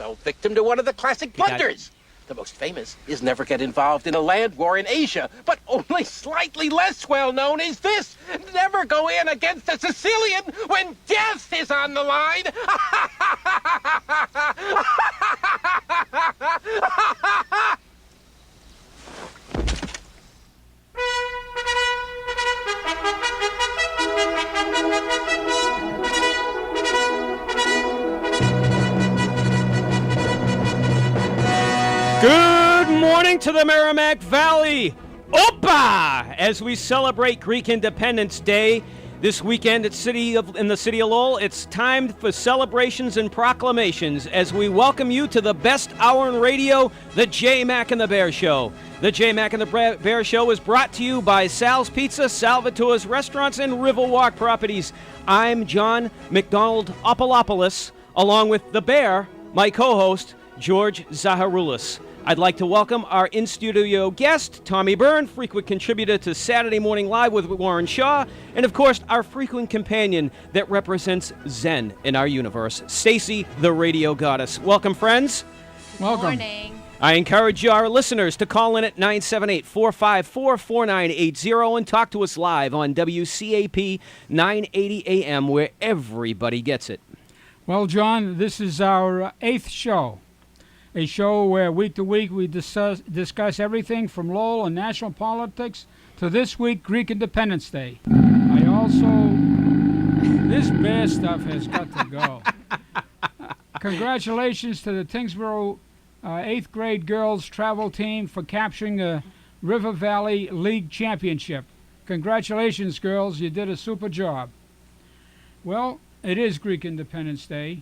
fell victim to one of the classic blunders. The most famous is never get involved in a land war in Asia, but only slightly less well known is this: never go in against a Sicilian when death is on the line. Good morning to the Merrimack Valley. Opa! As we celebrate Greek Independence Day this weekend in the city of Lowell, it's time for celebrations and proclamations as we welcome you to the best hour in radio, the JMac and the Bear Show. The JMac and the Bear Show is brought to you by Sal's Pizza, Salvatore's Restaurants, and Riverwalk Properties. I'm John McDonald Opolopoulos, along with the Bear, my co-host, George Zaharoulis. I'd like to welcome our in-studio guest, Tommy Bryne, frequent contributor to Saturday Morning Live with Warren Shaw, and of course, our frequent companion that represents Zen in our universe, Stacy, the radio goddess. Welcome, friends. Welcome. Morning. I encourage our listeners to call in at 978-454-4980 and talk to us live on WCAP 980 AM, where everybody gets it. Well, John, this is our 8th show. A show where week to week we discuss everything from Lowell and national politics to this week, Greek Independence Day. This bear stuff has got to go. Congratulations to the Tingsboro 8th grade girls travel team for capturing the River Valley League Championship. Congratulations, girls. You did a super job. Well, it is Greek Independence Day.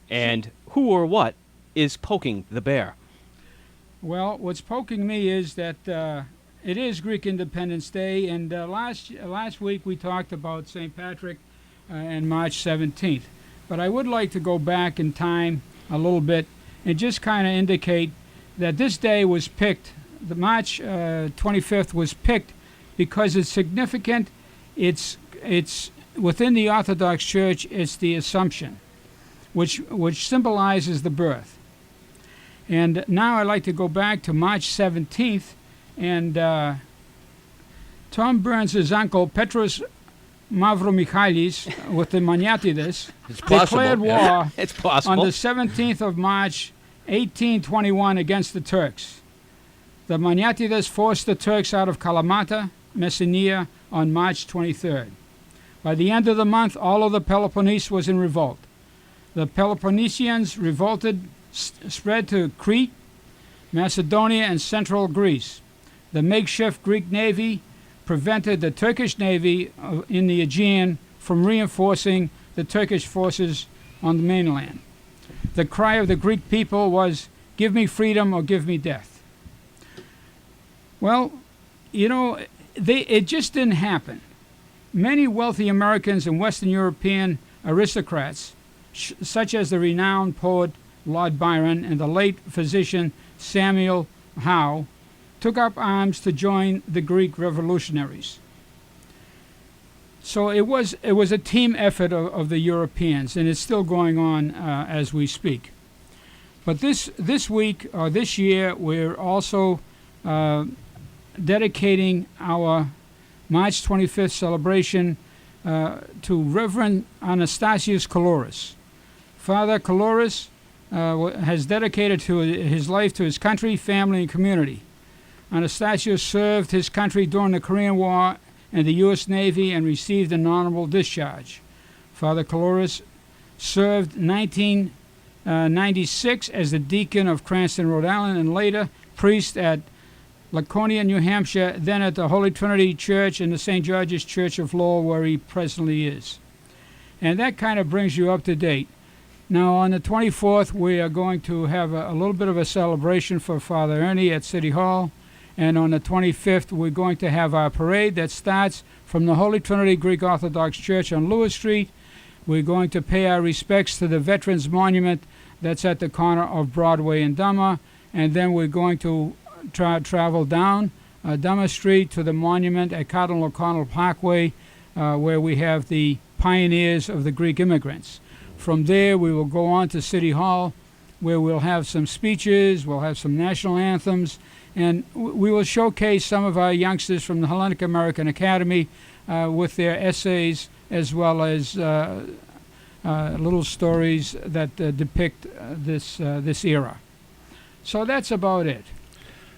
And who or what is poking the bear? Well, what's poking me is that it is Greek Independence Day, and last week we talked about St. Patrick and March 17th. But I would like to go back in time a little bit and just kind of indicate that this day was picked, the March 25th was picked because it's significant. It's within the Orthodox Church, it's the Assumption, which symbolizes the birth. And now I'd like to go back to March 17th, and Tom Burns' uncle, Petros Mavromichalis, with the Maniatides, declared war It's possible. on the 17th of March, 1821, against the Turks. The Maniatides forced the Turks out of Kalamata, Messenia, on March 23rd. By the end of the month, all of the Peloponnese was in revolt. The Peloponnesians revolted, spread to Crete, Macedonia, and central Greece. The makeshift Greek navy prevented the Turkish navy in the Aegean from reinforcing the Turkish forces on the mainland. The cry of the Greek people was, "Give me freedom or give me death." Well, it just didn't happen. Many wealthy Americans and Western European aristocrats, such as the renowned poet Lord Byron and the late physician Samuel Howe, took up arms to join the Greek revolutionaries. So it was a team effort of the Europeans, and it's still going on as we speak. But this week, or this year, we're also dedicating our March 25th celebration to Reverend Anastasius Koulouris. Father Koulouris has dedicated his life to his country, family, and community. Anastasius served his country during the Korean War in the U.S. Navy and received an honorable discharge. Father Koulouris served 1996 as the deacon of Cranston, Rhode Island, and later priest at Laconia, New Hampshire, then at the Holy Trinity Church and the St. George's Church of Lowell, where he presently is. And that kind of brings you up to date. Now, on the 24th, we are going to have a little bit of a celebration for Father Ernie at City Hall. And on the 25th, we're going to have our parade that starts from the Holy Trinity Greek Orthodox Church on Lewis Street. We're going to pay our respects to the Veterans Monument that's at the corner of Broadway and Dummer. And then we're going to travel down Dummer Street to the monument at Cardinal O'Connell Parkway, where we have the pioneers of the Greek immigrants. From there, we will go on to City Hall, where we'll have some speeches, we'll have some national anthems, and we will showcase some of our youngsters from the Hellenic American Academy with their essays, as well as little stories that depict this era. So that's about it.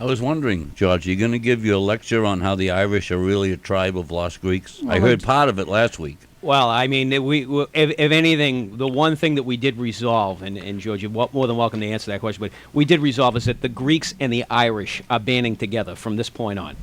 I was wondering, George, are you going to give your lecture on how the Irish are really a tribe of lost Greeks? I heard part of it last week. Well, I mean, if anything, the one thing that we did resolve, and George, you're more than welcome to answer that question, but we did resolve is that the Greeks and the Irish are banding together from this point on.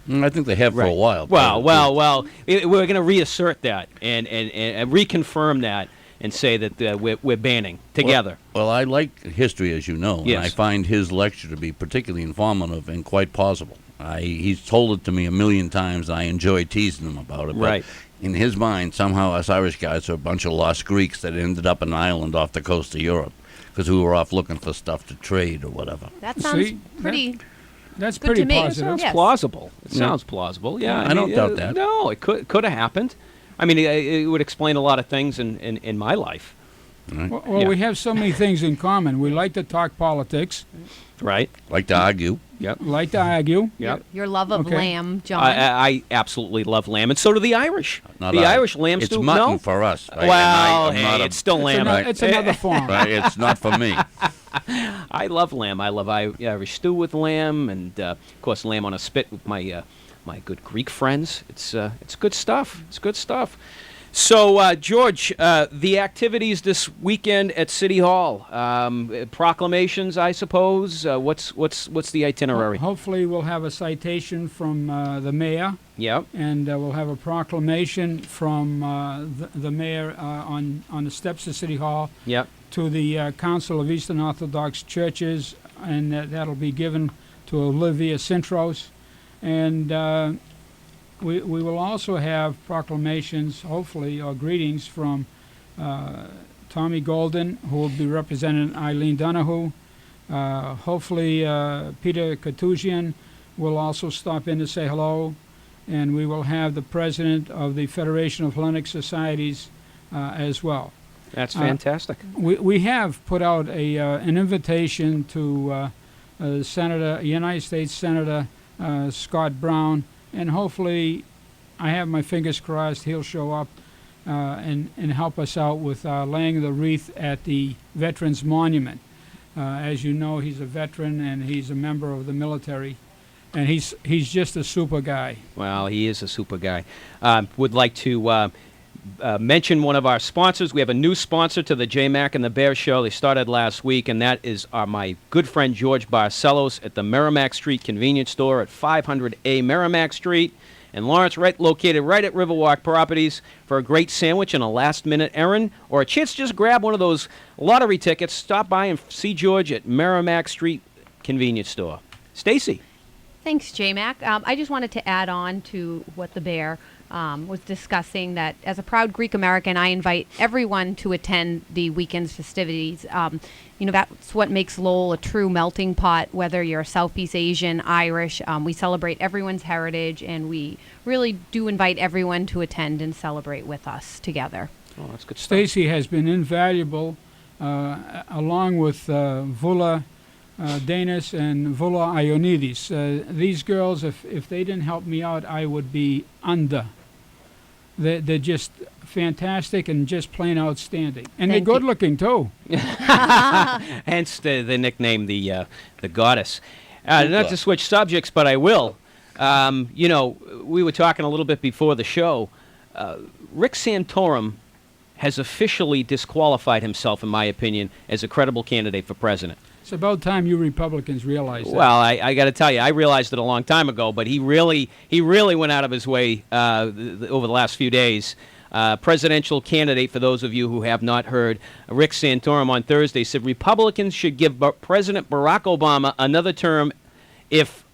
I think they have for a while. Well, we're going to reassert that and reconfirm that and say that we're banding together. Well, I like history, as you know, yes. And I find his lecture to be particularly informative and quite plausible. He's told it to me a million times, and I enjoy teasing him about it. Right. But in his mind, somehow us Irish guys are a bunch of lost Greeks that ended up an island off the coast of Europe because we were off looking for stuff to trade or whatever. That sounds pretty... That's good pretty to me. positive. It sounds Yes. plausible. It sounds plausible. Yeah, I don't doubt that. No, it could have happened. I mean, it would explain a lot of things in my life. Right. Well, Yeah. we have so many things in common. We like to talk politics, Right? Like to argue. Yep. like to argue. Yep. Your love of Okay. lamb, John. I absolutely love lamb, and so do the Irish. Not the I. Irish lamb It's stew. mutton No? for us. Right? Well, And I'm not hey, it's still lamb. It's another form. Right, it's not for me. I love lamb. I love Irish stew with lamb, and of course, lamb on a spit with my good Greek friends. It's good stuff. It's good stuff. So, George, the activities this weekend at City Hall, proclamations, I suppose. What's the itinerary? Hopefully, we'll have a citation from the mayor, Yep. and we'll have a proclamation from the mayor on the steps of City Hall Yep. to the Council of Eastern Orthodox Churches, and that'll be given to Olivia Sintros. And we will also have proclamations, hopefully, or greetings from Tommy Golden, who will be representing Eileen Donahue. Hopefully, Peter Katusian will also stop in to say hello. And we will have the president of the Federation of Hellenic Societies as well. That's fantastic. We have put out an invitation to United States Senator Scott Brown, and hopefully, I have my fingers crossed, he'll show up and help us out with laying the wreath at the Veterans Monument. As you know, he's a veteran and he's a member of the military, and he's just a super guy. Well, he is a super guy. Would like to mention one of our sponsors. We have a new sponsor to the JMac and the Bear Show. They started last week, and that is my good friend George Barcelos at the Merrimack Street Convenience Store at 500A Merrimack Street in Lawrence, located right at Riverwalk Properties, for a great sandwich and a last-minute errand, or a chance to just grab one of those lottery tickets. Stop by and see George at Merrimack Street Convenience Store. Stacy. Thanks, JMac. I just wanted to add on to what the Bear was discussing, that as a proud Greek American, I invite everyone to attend the weekend's festivities. That's what makes Lowell a true melting pot, whether you're Southeast Asian, Irish. We celebrate everyone's heritage, and we really do invite everyone to attend and celebrate with us together. Oh, that's good stuff. Stacy has been invaluable, along with Vula Danis and Vula Ionidis. These girls, if they didn't help me out, I would be under. They're just fantastic and just plain outstanding. And Thank they're you. good looking, too. Hence the nickname, the goddess. Not to switch subjects, but I will. We were talking a little bit before the show. Rick Santorum has officially disqualified himself, in my opinion, as a credible candidate for president. It's about time you Republicans realize that. Well, I got to tell you, I realized it a long time ago, but he really went out of his way over the last few days. Presidential candidate, for those of you who have not heard, Rick Santorum on Thursday said Republicans should give President Barack Obama another term if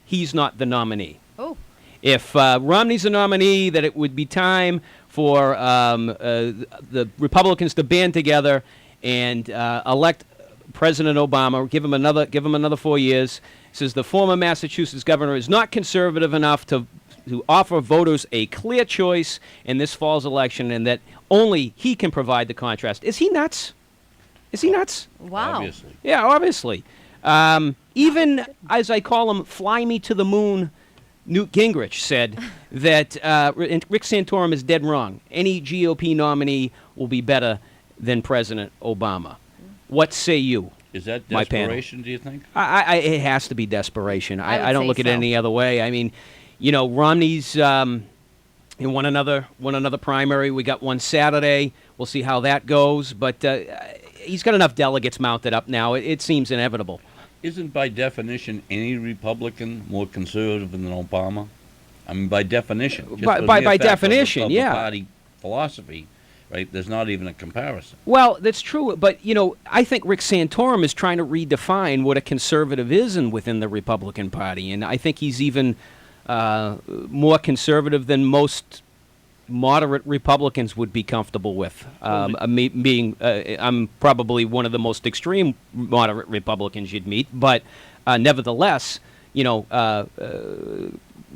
he's not the nominee. Oh. If Romney's the nominee, that it would be time for the Republicans to band together and elect President Obama, give him another 4 years. Says the former Massachusetts governor is not conservative enough to offer voters a clear choice in this fall's election, and that only he can provide the contrast. Is he nuts? Is he nuts? Wow. Obviously. Yeah, obviously. Even, as I call him, fly me to the moon, Newt Gingrich said that Rick Santorum is dead wrong. Any GOP nominee will be better than President Obama. What say you? Is that My panel. desperation, do you think? It has to be desperation. I would I don't say look at it so. any other way. I mean, Romney's he won another primary. We got one Saturday. We'll see how that goes. But he's got enough delegates mounted up now. It seems inevitable. Isn't by definition any Republican more conservative than Obama? I mean, by definition. Just By- the by- mere by fact of the- definition, of the yeah. party philosophy, right? There's not even a comparison. Well, that's true, but I think Rick Santorum is trying to redefine what a conservative is within the Republican Party, and I think he's even more conservative than most moderate Republicans would be comfortable with. I'm probably one of the most extreme moderate Republicans you'd meet, but nevertheless,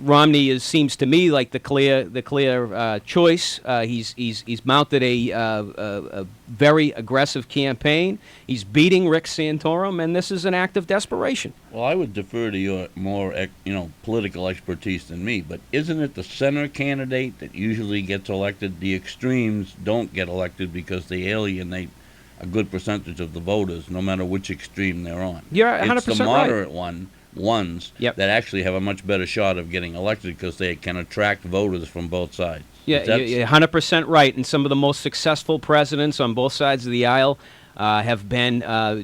Romney seems to me like the clear choice. He's mounted a very aggressive campaign. He's beating Rick Santorum, and this is an act of desperation. Well, I would defer to your more, political expertise than me, but isn't it the center candidate that usually gets elected? The extremes don't get elected because they alienate a good percentage of the voters, no matter which extreme they're on. You're 100% It's the right. moderate ones Yep. that actually have a much better shot of getting elected because they can attract voters from both sides. Yeah, That's- you're 100% right. And some of the most successful presidents on both sides of the aisle have been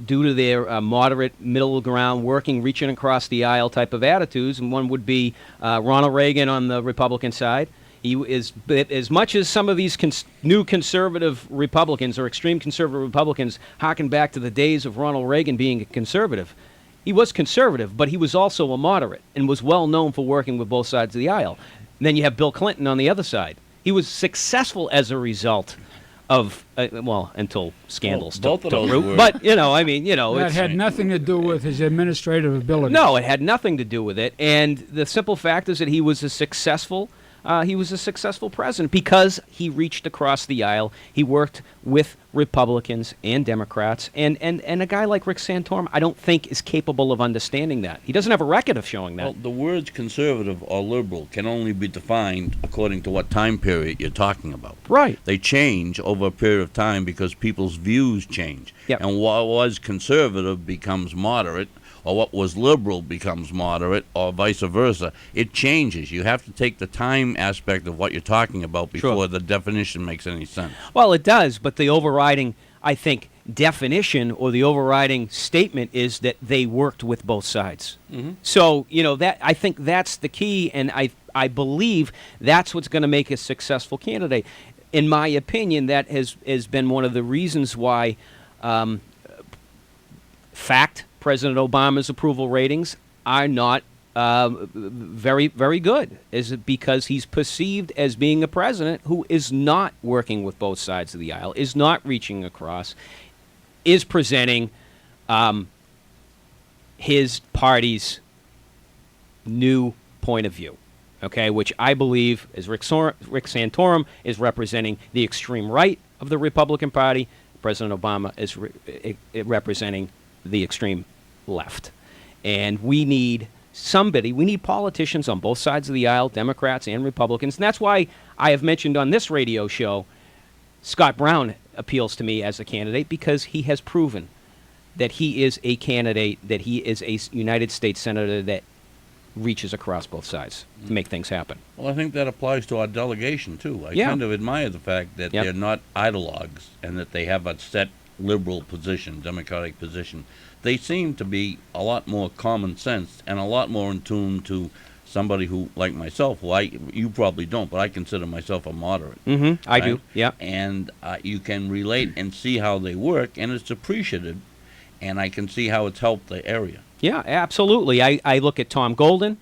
due to their moderate, middle ground, reaching across the aisle type of attitudes. And one would be Ronald Reagan on the Republican side. He is, as much as some of these new conservative Republicans or extreme conservative Republicans harken back to the days of Ronald Reagan being a conservative. He was conservative, but he was also a moderate and was well known for working with both sides of the aisle. And then you have Bill Clinton on the other side. He was successful as a result of, until scandals Well, both took of those root. were- But, That it's... had nothing to do with his administrative ability. No, it had nothing to do with it. And the simple fact is that he was a successful president because he reached across the aisle. He worked with Republicans and Democrats. And a guy like Rick Santorum, I don't think, is capable of understanding that. He doesn't have a record of showing that. Well, the words conservative or liberal can only be defined according to what time period you're talking about. Right. They change over a period of time because people's views change. Yep. And what was conservative becomes moderate, or what was liberal becomes moderate, or vice versa. It changes. You have to take the time aspect of what you're talking about before the definition makes any sense. Well, it does, but the overriding, I think, definition or the overriding statement is that they worked with both sides. Mm-hmm. So, that I think that's the key, and I believe that's what's going to make a successful candidate. In my opinion, that has been one of the reasons why President Obama's approval ratings are not very, very good. Is it because he's perceived as being a president who is not working with both sides of the aisle, is not reaching across, is presenting his party's new point of view, okay, which I believe, as Rick Santorum is representing the extreme right of the Republican Party, President Obama is representing the extreme left. And we need politicians on both sides of the aisle, Democrats and Republicans. And that's why I have mentioned on this radio show, Scott Brown appeals to me as a candidate because he has proven that he is a candidate, that he is a United States Senator that reaches across both sides to make things happen. Well, I think that applies to our delegation, too. I Yeah. kind of admire the fact that Yep. they're not ideologues and that they have a set liberal position, democratic position. They seem to be a lot more common sense and a lot more in tune to somebody who, like myself, you probably don't, but I consider myself a moderate. Mm-hmm. I do, right? yeah. And you can relate and see how they work, and it's appreciated, and I can see how it's helped the area. Yeah, absolutely. I look at Tom Golden,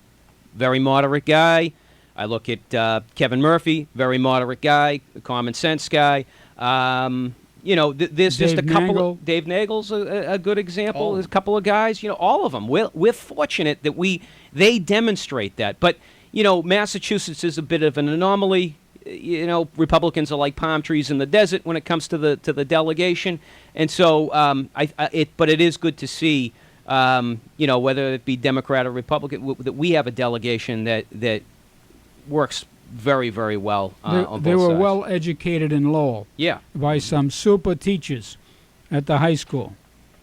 very moderate guy. I look at Kevin Murphy, very moderate guy, a common sense guy. There's just a Dave couple. Nagle. Dave Nagle's a good example. Oh. There's a couple of guys. All of them. We're fortunate that they demonstrate that. But Massachusetts is a bit of an anomaly. Republicans are like palm trees in the desert when it comes to the delegation, and so but it is good to see, whether it be Democrat or Republican, that we have a delegation that works very, very well on both sides. They were well educated in Lowell. Yeah. By some super teachers at the high school.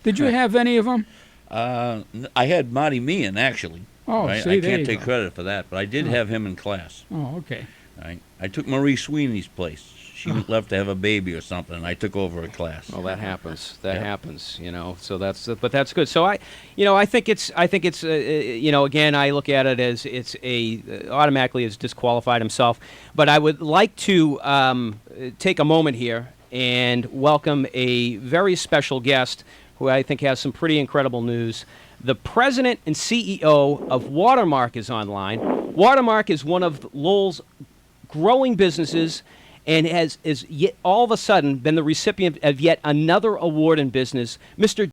Did you have any of them? I had Marty Meehan, actually. Oh, right? see, I there can't you take go. credit for that, but I did have him in class. Oh, okay. Right? I took Marie Sweeney's place. She left to have a baby or something, and I took over a class. Well, that happens. Yeah. Happens. So but that's good. So I think it's again, I look at it as it's automatically has disqualified himself. But I would like to take a moment here and welcome a very special guest who I think has some pretty incredible news. The president and CEO of Watermark is online. Watermark is one of Lowell's growing businesses and has all of a sudden been the recipient of yet another award in business. Mr.